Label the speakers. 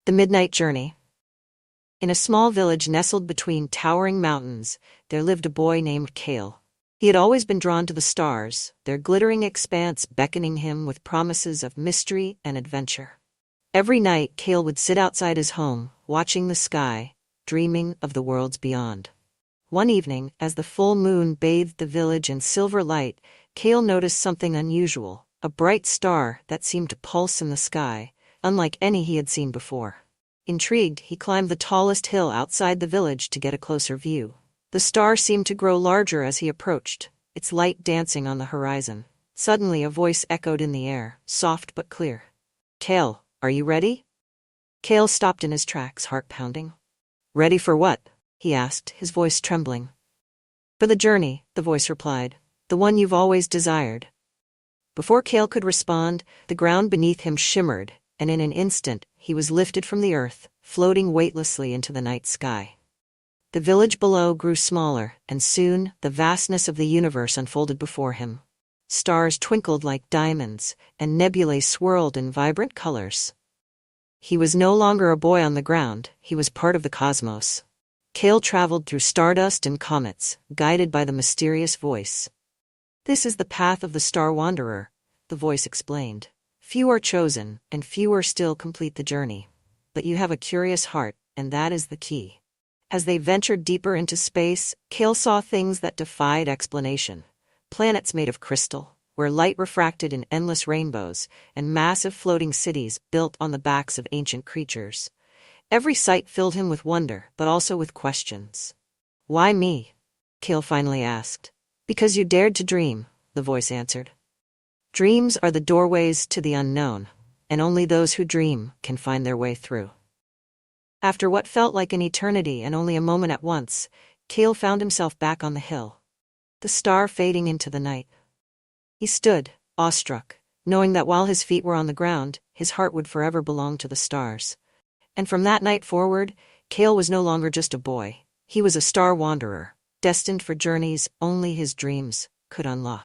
Speaker 1: The Midnight Journey. In a small village nestled between towering mountains, there lived a boy named Cale. He had always been drawn to the stars, their glittering expanse beckoning him with promises of mystery and adventure. Every night, Cale would sit outside his home, watching the sky, dreaming of the worlds beyond. One evening, as the full moon bathed the village in silver light, Cale noticed something unusual, a bright star that seemed to pulse in the sky, unlike any he had seen before. Intrigued, he climbed the tallest hill outside the village to get a closer view. The star seemed to grow larger as he approached, its light dancing on the horizon. Suddenly a voice echoed in the air, soft but clear. "Cale, are you ready?" Cale stopped in his tracks, heart pounding. "Ready for what?" he asked, his voice trembling. "For the journey," the voice replied. "The one you've always desired." Before Cale could respond, the ground beneath him shimmered, and in an instant, he was lifted from the earth, floating weightlessly into the night sky. The village below grew smaller, and soon, the vastness of the universe unfolded before him. Stars twinkled like diamonds, and nebulae swirled in vibrant colors. He was no longer a boy on the ground, he was part of the cosmos. Cale traveled through stardust and comets, guided by the mysterious voice. "This is the path of the Star Wanderer," the voice explained. "Few are chosen, and fewer still complete the journey. But you have a curious heart, and that is the key." As they ventured deeper into space, Cale saw things that defied explanation. Planets made of crystal, where light refracted in endless rainbows, and massive floating cities built on the backs of ancient creatures. Every sight filled him with wonder, but also with questions. "Why me?" Cale finally asked. "Because you dared to dream," the voice answered. "Dreams are the doorways to the unknown, and only those who dream can find their way through." After what felt like an eternity and only a moment at once, Cale found himself back on the hill, the star fading into the night. He stood, awestruck, knowing that while his feet were on the ground, his heart would forever belong to the stars. And from that night forward, Cale was no longer just a boy. He was a star wanderer, destined for journeys only his dreams could unlock.